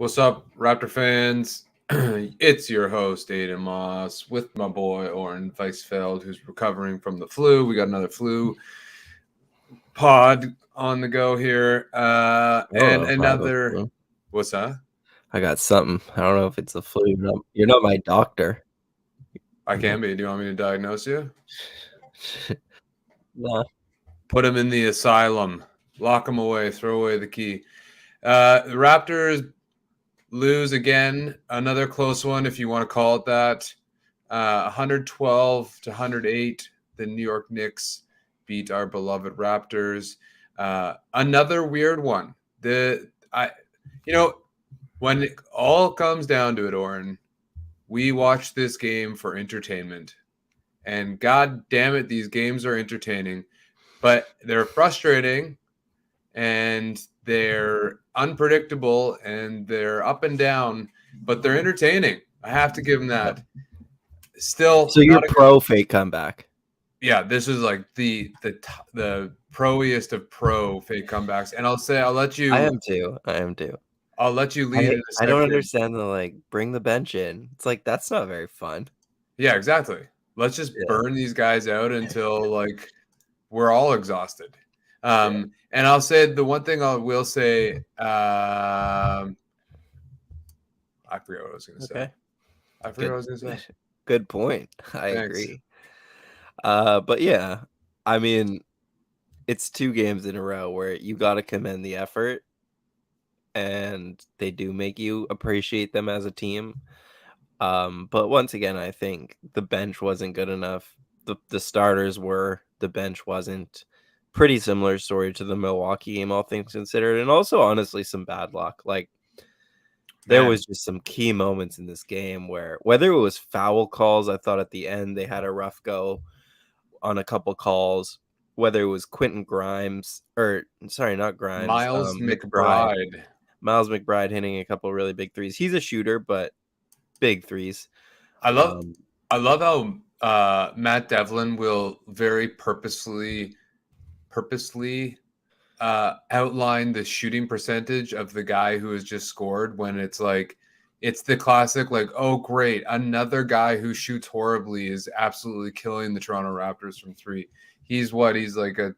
What's up, Raptor fans? It's your host, Aiden Moss, with my boy, Oren Weisfeld, who's recovering from the flu. We got another flu pod on the go here. And another. What's that? I got something. I don't know if it's a flu. You're not my doctor. I can be. Do you want me to diagnose you? No. Put him in the asylum. Lock him away. Throw away the key. The Raptors lose again. Another close one, if you want to call it that. 112 to 108. The New York Knicks beat our beloved Raptors. Another weird one. When it all comes down to it, Oren, we watch this game for entertainment. And god damn it, these games are entertaining. But they're frustrating and they're unpredictable and they're up and down, but they're entertaining. I have to give them that. Still, so you're pro fake comeback. Yeah, this is like the proiest of pro fake comebacks, and I'll let you. I am too. I'll let you lead. I don't understand the bring the bench in. It's like that's not very fun. Yeah, exactly. Let's just burn these guys out until we're all exhausted. And I'll say the one thing I will say. I forgot what I was going to say. I forgot what I was going to say. Good point. I agree. But yeah, I mean, it's 2 games in a row where you got to commend the effort, and they do make you appreciate them as a team. But once again, I think the bench wasn't good enough. The starters were, the bench wasn't. Pretty similar story to the Milwaukee game, all things considered, and also honestly some bad luck. There was just some key moments in this game where, whether it was foul calls, I thought at the end they had a rough go on a couple calls, whether it was Quentin Grimes, or sorry, not Grimes, Miles McBride. Miles McBride hitting a couple really big threes. He's a shooter, but big threes. I love how Matt Devlin will very purposely outline the shooting percentage of the guy who has just scored, when it's the classic, oh great, another guy who shoots horribly is absolutely killing the Toronto Raptors from 3. He's like a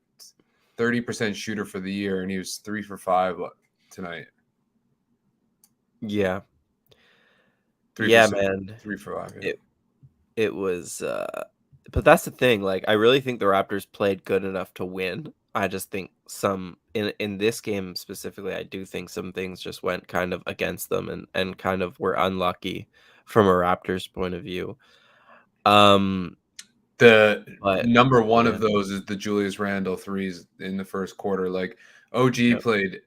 30% shooter for the year, and he was 3 for 5 tonight. Yeah. 3 yeah, for 6, man. 3 for 5. Yeah. It was, but that's the thing. I really think the Raptors played good enough to win. I just think in this game specifically, I do think some things just went kind of against them and kind of were unlucky from a Raptors point of view. Number one of those is the Julius Randle threes in the first quarter. OG played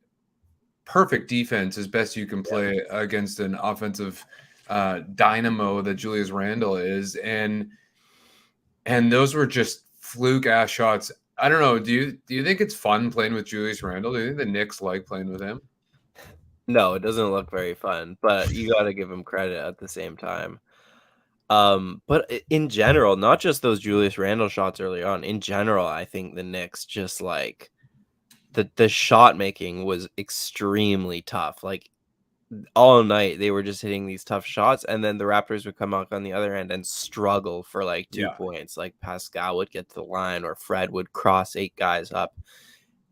perfect defense as best you can play against an offensive dynamo that Julius Randle is, and those were just fluke ass shots. I don't know. Do you think it's fun playing with Julius Randle? Do you think the Knicks like playing with him? No, it doesn't look very fun, but you got to give him credit at the same time. But in general, not just those Julius Randle shots early on, in general, I think the Knicks just the shot making was extremely tough. All night they were just hitting these tough shots, and then the Raptors would come out on the other end and struggle for 2 points. Pascal would get to the line, or Fred would cross 8 guys up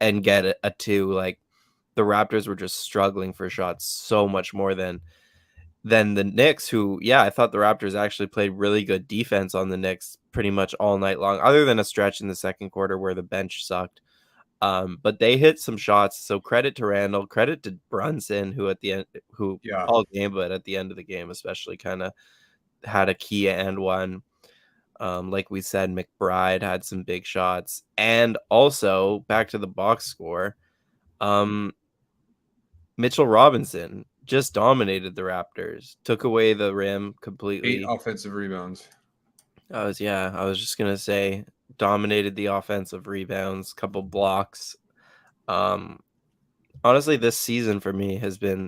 and get a 2. The Raptors were just struggling for shots so much more than the Knicks, who, I thought the Raptors actually played really good defense on the Knicks pretty much all night long, other than a stretch in the second quarter where the bench sucked. But they hit some shots, so credit to Randall, credit to Brunson, who at the end, all game, but at the end of the game especially, kind of had a key and one. Like we said, McBride had some big shots, and also back to the box score, Mitchell Robinson just dominated the Raptors, took away the rim completely. 8 offensive rebounds. I was just gonna say, dominated the offensive rebounds, couple blocks. Honestly, this season for me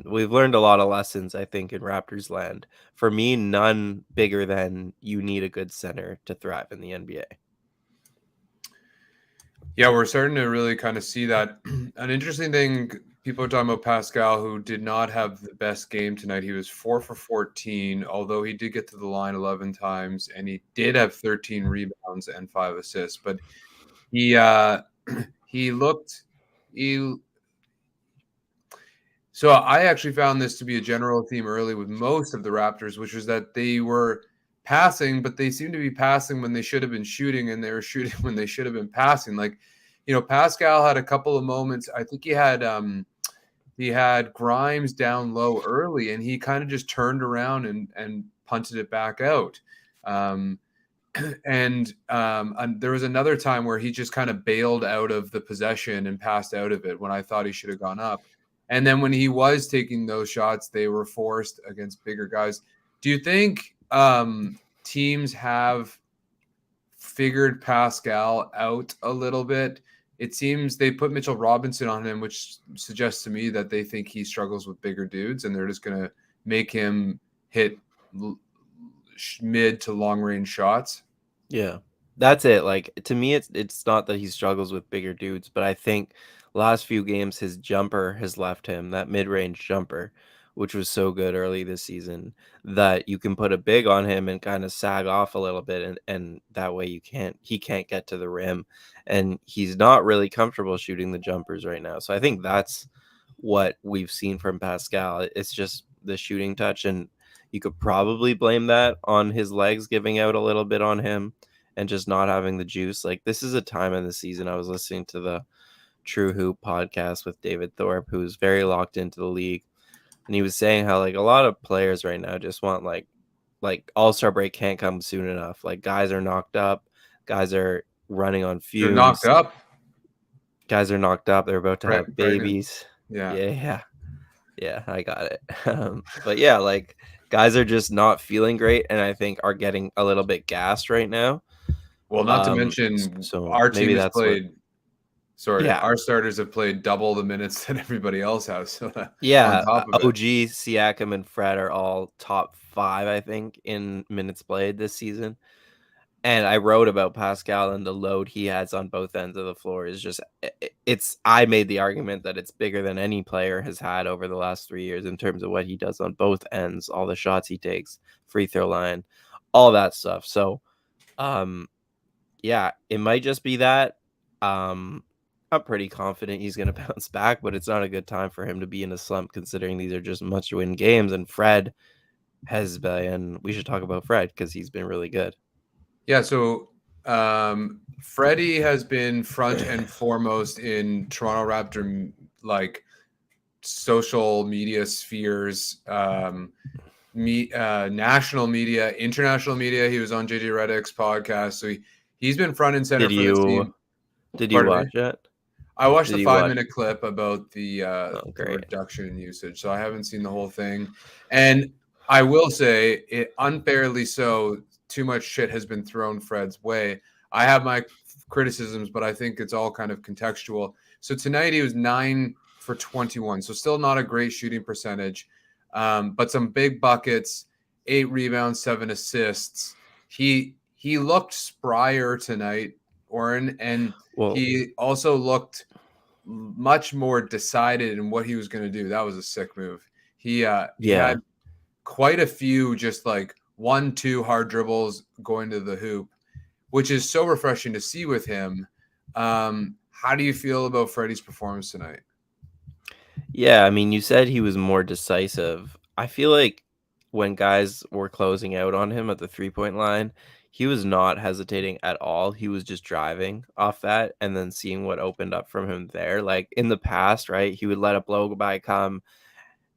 we've learned a lot of lessons, I think, in Raptors land. For me, none bigger than you need a good center to thrive in the NBA. Yeah, we're starting to really kind of see that. An interesting thing people are talking about Pascal, who did not have the best game tonight. He was 4 for 14, although he did get to the line 11 times, and he did have 13 rebounds and 5 assists. But he he looked he. So I actually found this to be a general theme early with most of the Raptors, which was that they were passing, but they seemed to be passing when they should have been shooting, and they were shooting when they should have been passing. Like, Pascal had a couple of moments. I think he had Grimes down low early, and he kind of just turned around and punted it back out. And there was another time where he just kind of bailed out of the possession and passed out of it when I thought he should have gone up. And then when he was taking those shots, they were forced against bigger guys. Do you think teams have figured Pascal out a little bit? It seems they put Mitchell Robinson on him, which suggests to me that they think he struggles with bigger dudes, and they're just going to make him hit mid to long range shots. Yeah, that's it. Like, to me, it's not that he struggles with bigger dudes, but I think last few games his jumper has left him, that mid-range jumper, which was so good early this season, that you can put a big on him and kind of sag off a little bit, and that way he can't get to the rim, and he's not really comfortable shooting the jumpers right now. So I think that's what we've seen from Pascal. It's just the shooting touch, and you could probably blame that on his legs giving out a little bit on him and just not having the juice. Like, this is a time in the season. I was listening to the True Hoop podcast with David Thorpe, who's very locked into the league, and he was saying how, like, a lot of players right now just want like All-Star break can't come soon enough. Like, guys are knocked up, guys are running on They're knocked fumes, up. guys are knocked up, they're about to have babies. Yeah, I got it. But yeah, like, guys are just not feeling great, and I think are getting a little bit gassed right now. Well, not to mention So our team maybe has that's played. Yeah. Our starters have played double the minutes that everybody else has. So on Yeah, top of it, OG, Siakam, and Fred are all top 5, I think, in minutes played this season. And I wrote about Pascal and the load he has on both ends of the floor is just I made the argument that it's bigger than any player has had over the last 3 years in terms of what he does on both ends, all the shots he takes, free throw line, all that stuff. So, yeah, it might just be that. I'm pretty confident he's going to bounce back, but it's not a good time for him to be in a slump considering these are just must-win games. And Fred has been, we should talk about Fred because he's been really good. Yeah, so Freddie has been front and foremost in Toronto Raptor like social media spheres, national media, international media. He was on JJ Redick's podcast, so he's been front and center for the team. Did you watch it? I watched the 5-minute clip about the reduction in usage, so I haven't seen the whole thing. And I will say, it unfairly so, too much shit has been thrown Fred's way. I have my criticisms, but I think it's all kind of contextual. So tonight he was 9 for 21, so still not a great shooting percentage, but some big buckets, 8 rebounds, 7 assists. He looked sprier tonight, Oren, and he also looked much more decided in what he was going to do. That was a sick move. He had quite a few just like 1-2 hard dribbles going to the hoop, which is so refreshing to see with him. How do you feel about Freddie's performance tonight? Yeah, I mean, you said he was more decisive. I feel like when guys were closing out on him at the 3-point line, he was not hesitating at all. He was just driving off that and then seeing what opened up from him there. Like, in the past, right, he would let a blow by come,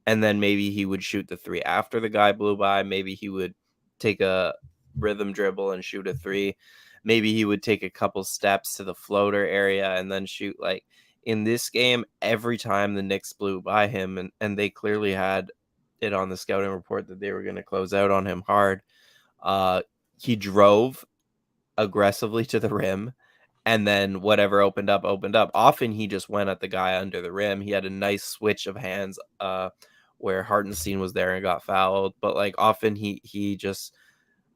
and then maybe he would shoot the 3 after the guy blew by. Maybe he would take a rhythm dribble and shoot a 3. Maybe he would take a couple steps to the floater area and then shoot. Like, in this game, every time the Knicks blew by him, and they clearly had it on the scouting report that they were going to close out on him hard, he drove aggressively to the rim, and then whatever opened up. Often he just went at the guy under the rim. He had a nice switch of hands where Hartenstein was there and got fouled, but like often he just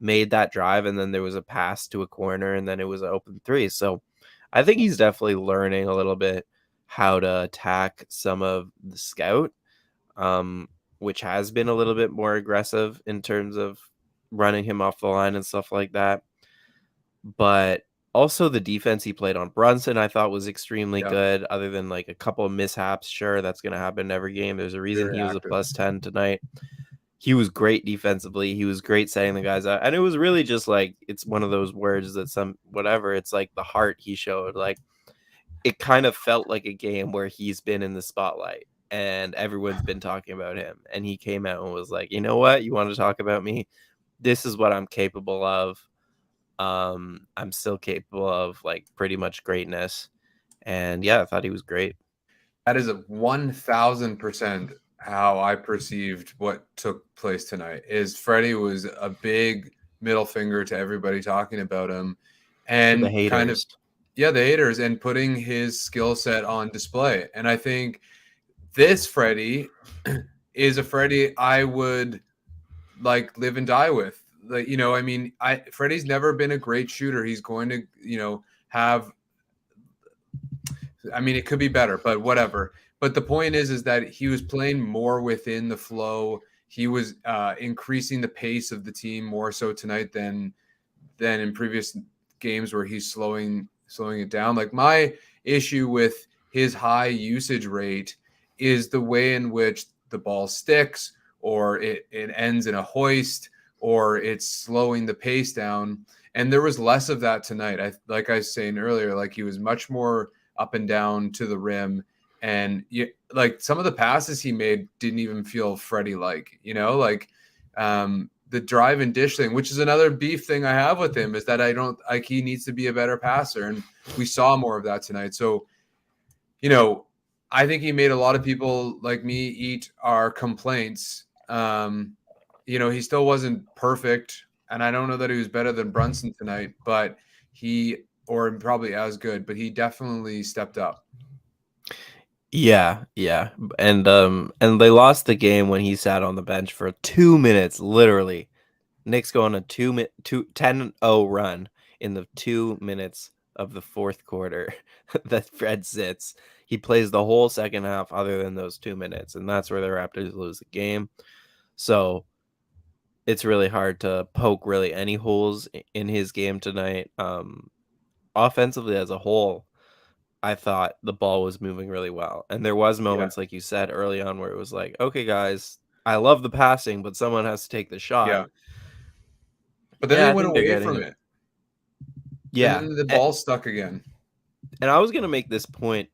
made that drive, and then there was a pass to a corner, and then it was an open 3. So I think he's definitely learning a little bit how to attack some of the scout, which has been a little bit more aggressive in terms of running him off the line and stuff like that. But also the defense he played on Brunson, I thought was extremely Yeah, good, other than like a couple of mishaps. Sure, that's going to happen in every game. There's a reason very he was a active. +10 tonight. He was great defensively. He was great setting the guys out. And it was really just like, it's one of those words that it's like the heart he showed. Like, it kind of felt like a game where he's been in the spotlight and everyone's been talking about him. And he came out and was like, you know what? You want to talk about me? This is what I'm capable of. I'm still capable of like pretty much greatness. And yeah, I thought he was great. That is a 1000% how I perceived what took place tonight. Is Freddie was a big middle finger to everybody talking about him, To the and kind of, haters. yeah, the haters, and putting his skill set on display. And I think this Freddie is a Freddie I would like live and die with. Like, I mean, Freddie's never been a great shooter. He's going to, have, I mean, it could be better, but whatever. But the point is that he was playing more within the flow. He was increasing the pace of the team more so tonight than in previous games where he's slowing it down. Like, my issue with his high usage rate is the way in which the ball sticks, or it ends in a hoist, or it's slowing the pace down. And there was less of that tonight. Like I was saying earlier, like, he was much more up and down to the rim. And like, some of the passes he made didn't even feel Freddie like, like, the drive and dish thing, which is another beef thing I have with him, is that I don't like, he needs to be a better passer. And we saw more of that tonight. So, I think he made a lot of people like me eat our complaints. He still wasn't perfect. And I don't know that he was better than Brunson tonight, but or probably as good, but he definitely stepped up. Yeah, yeah. And they lost the game when he sat on the bench for 2 minutes, literally. Knicks go on a 10-0 run in the 2 minutes of the fourth quarter that Fred sits. He plays the whole second half other than those 2 minutes, and that's where the Raptors lose the game. So it's really hard to poke really any holes in his game tonight. Offensively as a whole, I thought the ball was moving really well. And there was Yeah. moments, like you said early on, where it was like, okay, guys, I love the passing, but someone has to take the shot. Yeah. But then Yeah, they I went think they're away getting from it. it. And Yeah. then the ball stuck again. And I was going to make this point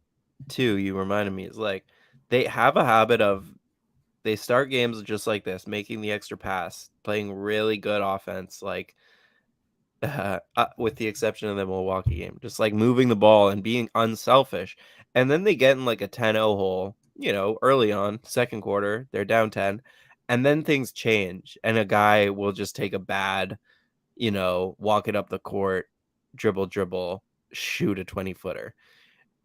too. You reminded me. It's like they have a habit of, they start games just like this, making the extra pass, playing really good offense, like with the exception of the Milwaukee game, just like moving the ball and being unselfish. And then they get in like a 10-0 hole, early on, second quarter, they're down 10. And then things change, and a guy will just take a bad, walk it up the court, dribble, shoot a 20-footer.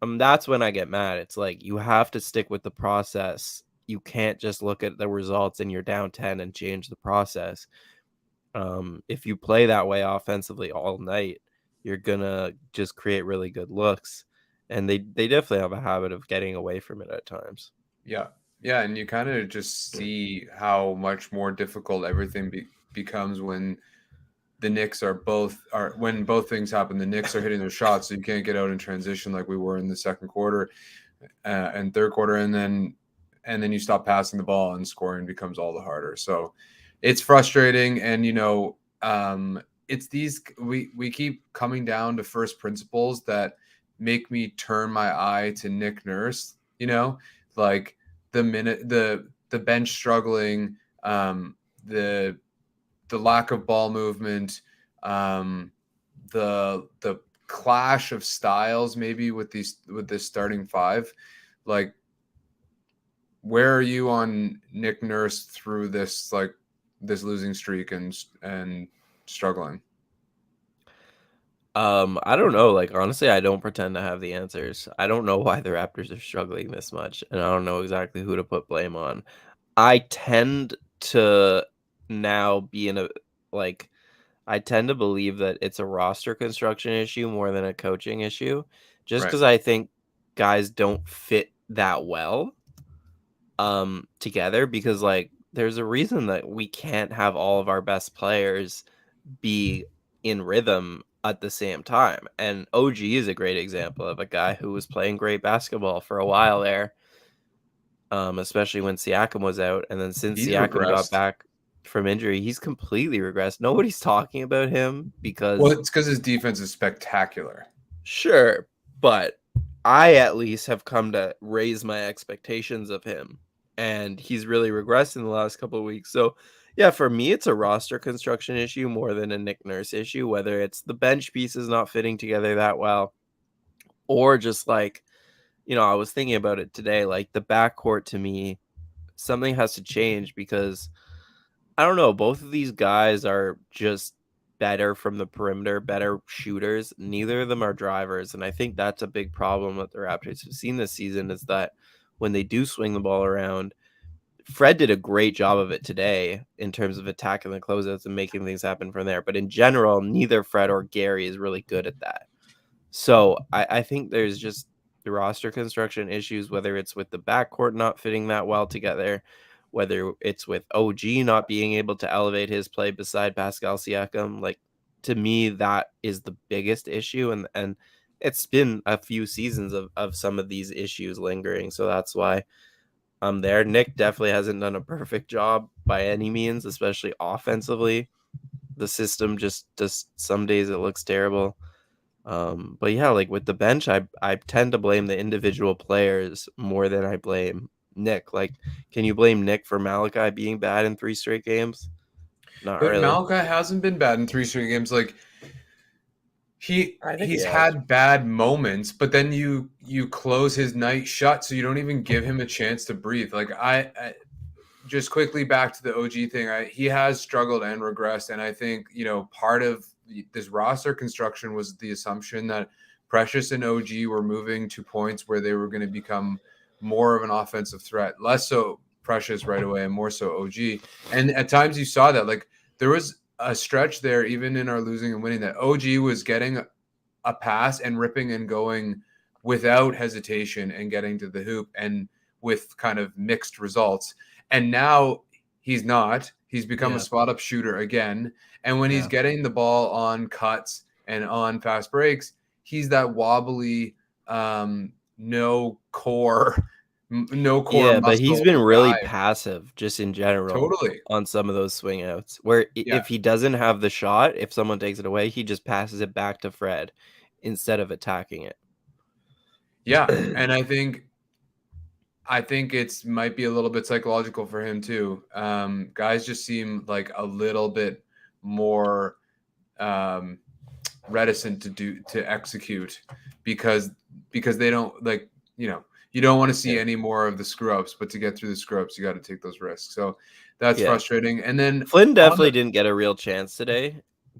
That's when I get mad. It's like, you have to stick with the process. You can't just look at the results and you're down 10 and change the process. If you play that way offensively all night, you're gonna just create really good looks, and they definitely have a habit of getting away from it at times. Yeah. Yeah. And you kind of just see how much more difficult everything becomes when the Knicks are when both things happen. The Knicks are hitting their shots, so you can't get out in transition like we were in the second quarter and third quarter, and then you stop passing the ball, and scoring becomes all the harder. So it's frustrating. And it's these, we keep coming down to first principles that make me turn my eye to Nick Nurse. Like, the bench struggling, the lack of ball movement, the clash of styles maybe with this starting five. Like, where are you on Nick Nurse through this losing streak and struggling? I don't know. Like, honestly, I don't pretend to have the answers. I don't know why the Raptors are struggling this much, and I don't know exactly who to put blame on. I tend to now be in a like I tend to believe that it's a roster construction issue more than a coaching issue, just Right. because I think guys don't fit that well together, because like there's a reason that we can't have all of our best players be in rhythm at the same time. And OG is a great example of a guy who was playing great basketball for a while there, especially when Siakam was out. And then since He's Siakam got regressed. back from injury, he's completely regressed. Nobody's talking about him Well, because it's because his defense is spectacular. sure, but I at least have come to raise my expectations of him, and he's really regressed in the last couple of weeks. So, yeah, for me, it's a roster construction issue more than a Nick Nurse issue, whether it's the bench pieces not fitting together that well, or just like, I was thinking about it today, like the backcourt to me, something has to change because I don't know. Both of these guys are just better from the perimeter, better shooters. Neither of them are drivers. And I think that's a big problem that the Raptors have seen this season is that when they do swing the ball around, Fred did a great job of it today in terms of attacking the closeouts and making things happen from there. But in general, neither Fred or Gary is really good at that. So I think there's just the roster construction issues, whether it's with the backcourt not fitting that well together, whether it's with OG not being able to elevate his play beside Pascal Siakam. Like, to me, that is the biggest issue. And it's been a few seasons of some of these issues lingering. So that's why I'm there. Nick definitely hasn't done a perfect job by any means, especially offensively. The system just some days it looks terrible. But yeah, like with the bench, I tend to blame the individual players more than I blame Nick. Like, can you blame Nick for Malachi being bad in 3 straight games? Not But really. Malachi hasn't been bad in 3 straight games. Like I think he he's has. had bad moments, but then you close his night shut, so you don't even give him a chance to breathe. Like I just quickly back to the OG thing. He has struggled and regressed, and I think part of this roster construction was the assumption that Precious and OG were moving to points where they were going to become more of an offensive threat, less so Precious right away, and more so OG. And at times you saw that, like there was a stretch there, even in our losing and winning, that OG was getting a pass and ripping and going without hesitation and getting to the hoop, and with kind of mixed results. And now he's not. He's become a Yeah. spot up shooter again. And when he's Yeah. getting the ball on cuts and on fast breaks, he's that wobbly, no core, no core Yeah, but he's muscle been really guy. passive just in general Totally. on some of those swing outs where Yeah. if he doesn't have the shot, if someone takes it away, he just passes it back to Fred instead of attacking it. Yeah. And I think it's might be a little bit psychological for him too. Guys just seem like a little bit more um, reticent to execute because they don't like you don't want to see Yeah. any more of the screw ups, but to get through the screw ups, you got to take those risks. So that's Yeah. frustrating. And then Flynn on the definitely didn't get a real chance today,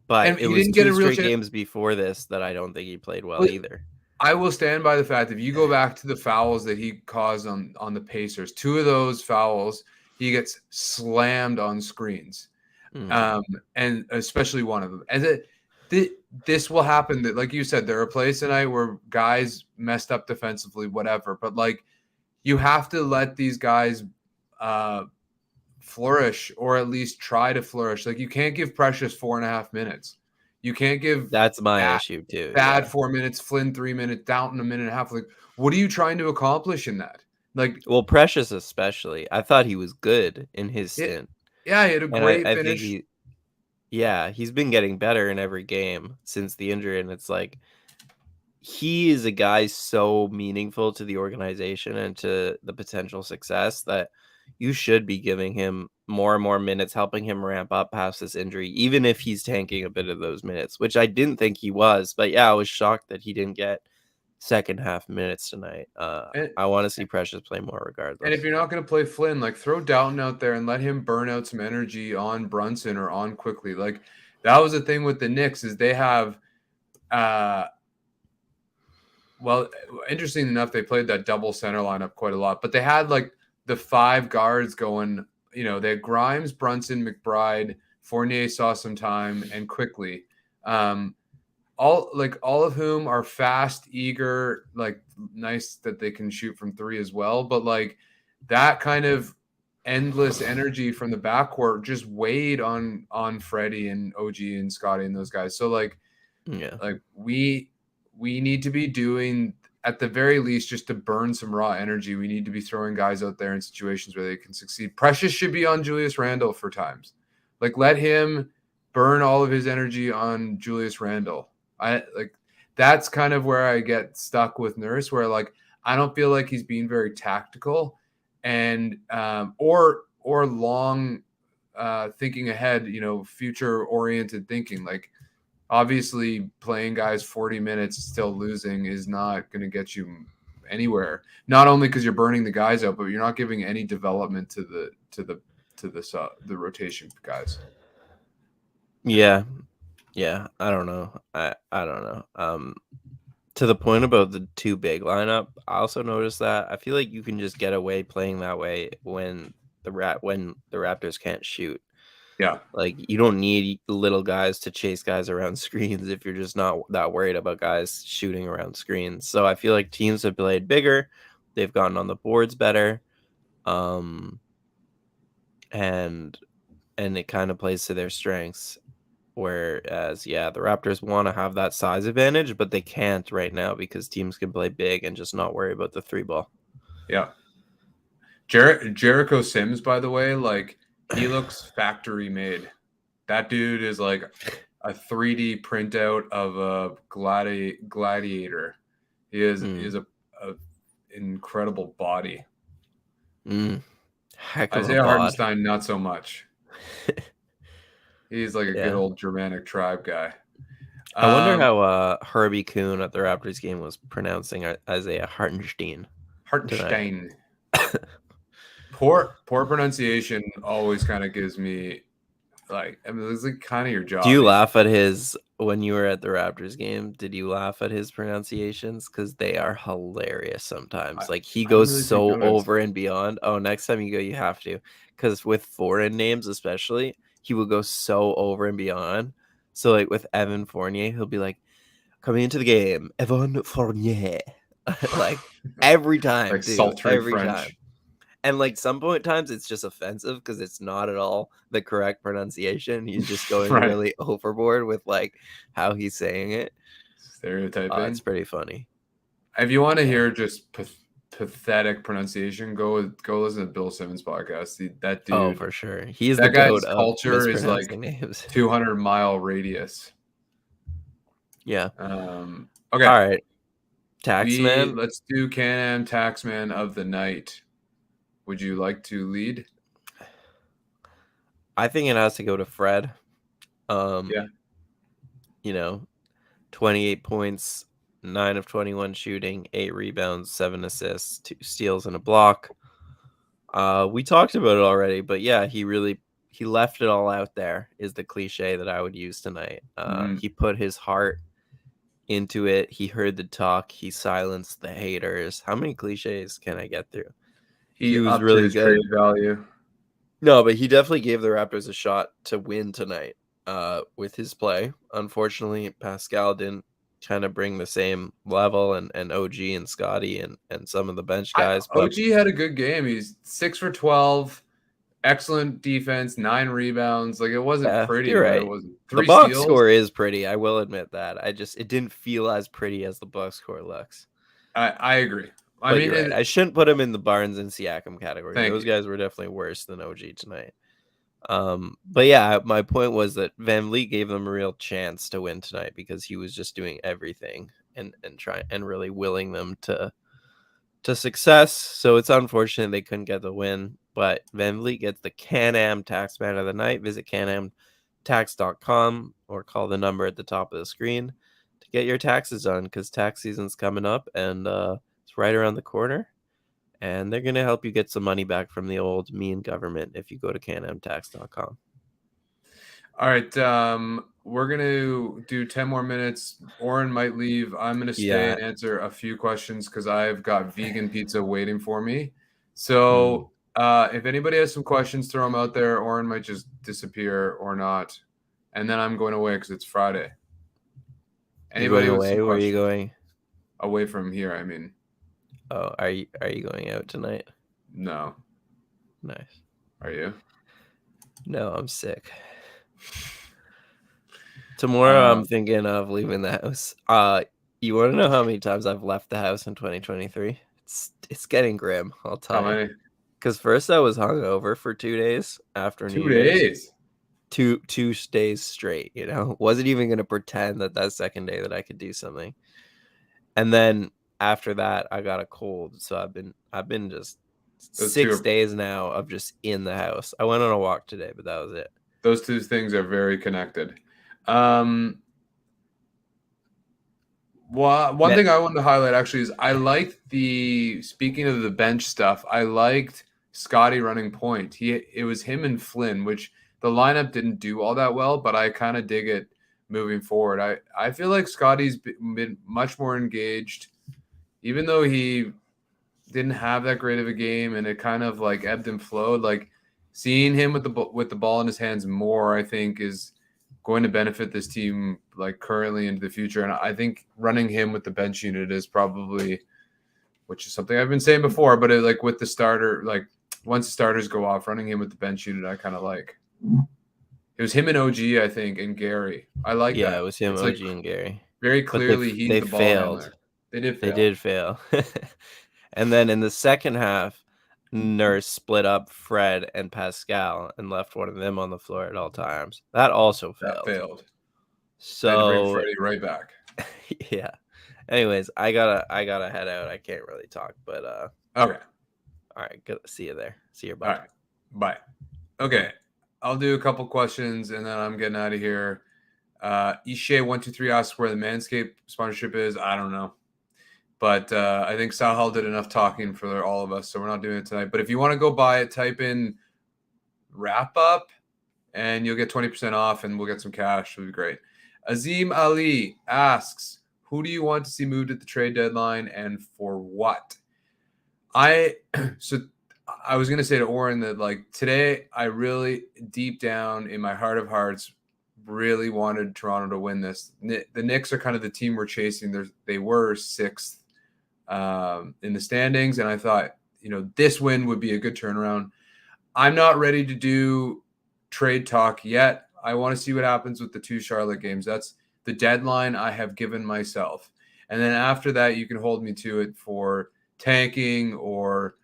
but and it he was didn't get 2 a real straight chance. games before this that I don't think he played well But either. I will stand by the fact, if you go back to the fouls that he caused on the Pacers, 2 of those fouls he gets slammed on screens. Mhm. And especially one of them. And this will happen. That, like you said, there are plays tonight where guys messed up defensively, whatever. But like, you have to let these guys flourish, or at least try to flourish. Like, you can't give Precious 4.5 minutes. You can't give That's my bad, issue too, bad yeah. 4 minutes, Flynn 3 minutes, Downton a minute and a half. Like, what are you trying to accomplish in that? Like, Well, Precious especially. I thought he was good in his it, stint, yeah, he had a and great I think finish. he's been getting better in every game since the injury, and it's like he is a guy so meaningful to the organization and to the potential success that you should be giving him more and more minutes, helping him ramp up past this injury, even if he's tanking a bit of those minutes, which I didn't think he was. But yeah, I was shocked that he didn't get second half minutes tonight. And I want to see Precious play more And if regardless. you're not going to play Flynn, like throw Doughton out there and let him burn out some energy on Brunson or on quickly. Like, that was the thing with the Knicks, is they have, uh, well, interesting enough, they played that double center lineup quite a lot, but they had like the 5 guards going. They had Grimes, Brunson, McBride, Fournier saw some time, and quickly. Um, all of whom are fast, eager, like nice that they can shoot from three as well. But like that kind of endless energy from the backcourt just weighed on Freddie and OG and Scotty and those guys. So like we need to be doing at the very least just to burn some raw energy. We need to be throwing guys out there in situations where they can succeed. Precious should be on Julius Randle for times. Like let him burn all of his energy on Julius Randle. I like that's kind of where I get stuck with Nurse, where like I don't feel like he's being very tactical and or long thinking ahead, future oriented thinking. Like obviously playing guys 40 minutes still losing is not going to get you anywhere. Not only because you're burning the guys out, but you're not giving any development to the rotation guys. Yeah. I don't know. I don't know. To the point about the two big lineup, I also noticed that I feel like you can just get away playing that way when the Raptors can't shoot. Yeah. Like you don't need little guys to chase guys around screens if you're just not that worried about guys shooting around screens. So I feel like teams have played bigger, they've gotten on the boards better, and it kind of plays to their strengths. Whereas, the Raptors want to have that size advantage, but they can't right now because teams can play big and just not worry about the three ball. Yeah. Jericho Sims, by the way, like he looks factory made. That dude is like a 3D printout of a gladiator. He is a incredible body. Heck of Isaiah a bod. Hartenstein, not so much. He's like a good old Germanic tribe guy. I wonder how Herbie Kuhn at the Raptors game was pronouncing Isaiah Hartenstein. Hartenstein. Poor pronunciation always kind of gives me like, I mean, it's like kind of your job. Do you laugh at his when you were at the Raptors game? Did you laugh at his pronunciations? Because they are hilarious sometimes. Like he goes really so over and beyond. Oh, next time you go, you have to. Because with foreign names, especially, he will go so over and beyond. So like with Evan Fournier, he'll be like, coming into the game, Evan Fournier. Like every time, like dude, sultry every French. time. And like some point times it's just offensive because it's not at all the correct pronunciation. He's just going right. really overboard with like how he's saying it. Stereotyping. It's pretty funny. If you want to hear just pathetic pronunciation, go listen to Bill Simmons' podcast. That dude. Oh, for sure. He's that the guy's goat culture is like names. 200-mile radius. Yeah. Okay. All right. Taxman. Let's do Can-Am Taxman of the night. Would you like to lead? I think it has to go to Fred. Yeah. 28 points, 9 of 21 shooting, 8 rebounds, 7 assists, 2 steals, and a block. We talked about it already, but yeah, he left it all out there is the cliche that I would use tonight. He put his heart into it. He heard the talk. He silenced the haters. How many cliches can I get through? He was really good. Trade value. No, but he definitely gave the Raptors a shot to win tonight with his play. Unfortunately, Pascal didn't kind of bring the same level, and OG and Scotty and some of the bench guys. OG had a good game. He's 6 for 12, excellent defense, 9 rebounds. Like it wasn't pretty. You're right. It wasn't 3 the box steals. Score is pretty. I will admit that. It didn't feel as pretty as the box score looks. I agree. I mean, right. I shouldn't put him in the Barnes and Siakam category. Those guys were definitely worse than OG tonight. But yeah, my point was that Van Vliet gave them a real chance to win tonight because he was just doing everything and really willing them to success. So it's unfortunate they couldn't get the win, but Van Vliet gets the Can-Am Taxman of the night. Visit canamtax.com or call the number at the top of the screen to get your taxes done because tax season's coming up and it's right around the corner. And they're going to help you get some money back from the old mean government if you go to canamtax.com. All right. We're going to do 10 more minutes. Oren might leave. I'm going to stay and answer a few questions because I've got vegan pizza waiting for me. So if anybody has some questions, throw them out there. Oren might just disappear or not. And then I'm going away because it's Friday. You're going Anybody with some away? Where are you questions? going? Away from here, I mean. Oh, are you going out tonight? No. Nice. Are you? No, I'm sick. Tomorrow I'm thinking of leaving the house. You want to know how many times I've left the house in 2023? It's getting grim, I'll tell you. Because first I was hungover for 2 days after New 2 Year's. days. Two days straight, wasn't even gonna pretend that second day that I could do something. And then after that I got a cold, so I've been just 6 days now of just in the house. I went on a walk today, but that was it. Those two things are very connected. Well, one thing I wanted to highlight actually is I liked speaking of the bench stuff, I liked Scotty running point. It was him and Flynn, which the lineup didn't do all that well, but I kind of dig it moving forward. I feel like Scotty's been much more engaged, even though he didn't have that great of a game and it kind of like ebbed and flowed. Like seeing him with the ball in his hands more, I think is going to benefit this team like currently into the future. And I think running him with the bench unit is probably, which is something I've been saying before, but like with the starter, like once the starters go off, running him with the bench unit, I kind of like. It was him and OG, I think, and Gary. I like that. Yeah, it was him, it's OG, like and Gary. very clearly he's the ball handler. They did fail. And then in the second half, Nurse split up Fred and Pascal and left one of them on the floor at all times. That also failed. So I had to bring Freddie right back. Yeah. Anyways, I gotta head out. I can't really talk, but okay. All right, good. See you there. See you. Bye. All right. Bye. Okay. I'll do a couple questions and then I'm getting out of here. Ishay123 asks where the Manscaped sponsorship is. I don't know. But I think Sahal did enough talking for all of us, so we're not doing it tonight. But if you want to go buy it, type in wrap up and you'll get 20% off and we'll get some cash. It'll be great. Azim Ali asks, who do you want to see moved at the trade deadline and for what? I was going to say to Oren that like today I really deep down in my heart of hearts really wanted Toronto to win this. The Knicks are kind of the team we're chasing. They were sixth in the standings, and I thought, this win would be a good turnaround. I'm not ready to do trade talk yet. I want to see what happens with the 2 Charlotte games. That's the deadline I have given myself. And then after that, you can hold me to it for tanking or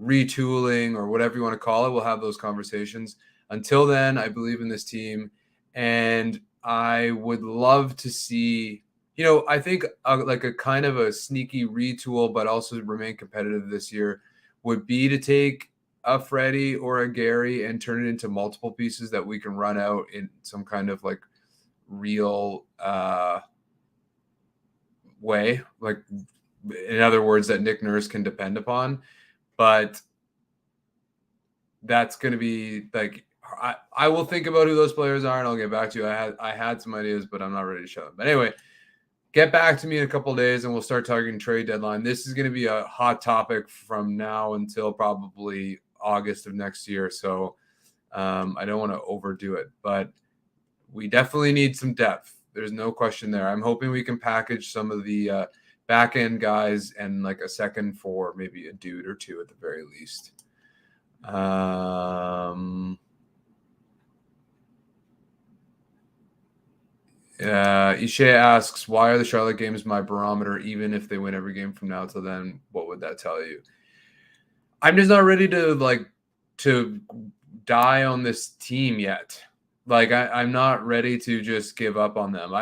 retooling or whatever you want to call it. We'll have those conversations. Until then, I believe in this team, and I would love to see, I think like a kind of a sneaky retool, but also remain competitive this year would be to take a Freddie or a Gary and turn it into multiple pieces that we can run out in some kind of like real way. Like, in other words, that Nick Nurse can depend upon. But that's going to be like, I will think about who those players are and I'll get back to you. I had some ideas, but I'm not ready to show them. But anyway, get back to me in a couple of days and we'll start targeting trade deadline. This is going to be a hot topic from now until probably August of next year. So I don't want to overdo it, but we definitely need some depth. There's no question there. I'm hoping we can package some of the back end guys and like a second for maybe a dude or two at the very least. Ishe asks, why are the Charlotte games my barometer? Even if they win every game from now till then, what would that tell you? I'm just not ready to die on this team yet. Like I'm not ready to just give up on them.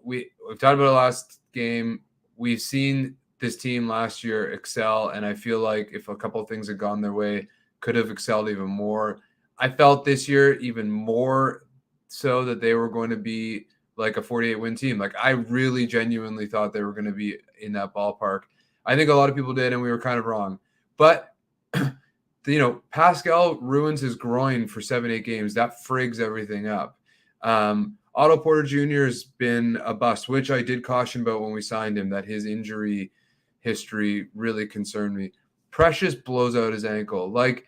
We've talked about the last game. We've seen this team last year excel, and I feel like if a couple of things had gone their way, could have excelled even more. I felt this year even more so that they were going to be like a 48-win team. Like I really genuinely thought they were going to be in that ballpark. I think a lot of people did, and we were kind of wrong. But Pascal ruins his groin for 7-8 games. That frigs everything up. Otto Porter Jr. has been a bust, which I did caution about when we signed him, that his injury history really concerned me. Precious blows out his ankle. Like,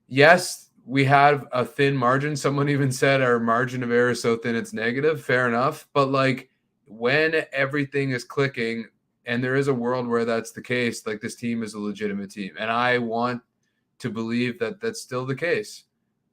yes, we have a thin margin. Someone even said our margin of error is so thin it's negative. Fair enough. But like when everything is clicking, and there is a world where that's the case, like this team is a legitimate team. And I want to believe that that's still the case.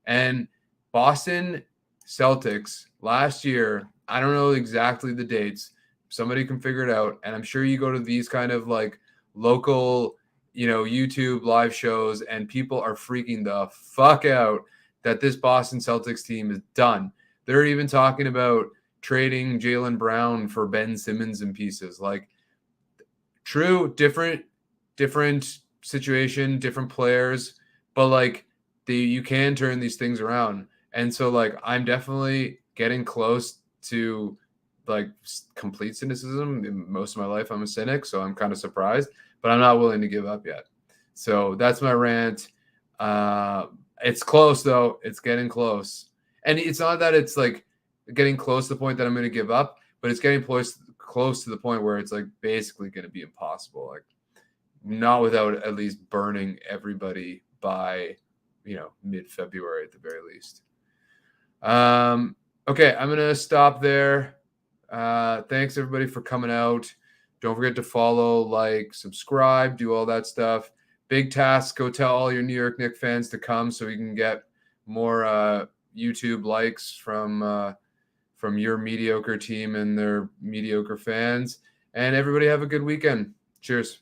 And Boston Celtics last year, I don't know exactly the dates. Somebody can figure it out. And I'm sure you go to these kind of like local, YouTube live shows, and people are freaking the fuck out that this Boston Celtics team is done. They're even talking about trading Jaylen Brown for Ben Simmons in pieces. Like, true, different situation, different players, but like you can turn these things around. And so like I'm definitely getting close to like complete cynicism. In most of my life I'm a cynic, so I'm kind of surprised, but I'm not willing to give up yet. So that's my rant. It's close though. It's getting close. And it's not that it's like getting close to the point that I'm going to give up, but it's getting close to the point where it's like basically going to be impossible. Like not without at least burning everybody by, mid-February at the very least. Okay, I'm going to stop there. Thanks everybody for coming out. Don't forget to follow, like, subscribe, do all that stuff. Big task. Go tell all your New York Knicks fans to come so we can get more YouTube likes from your mediocre team and their mediocre fans. And everybody have a good weekend. Cheers.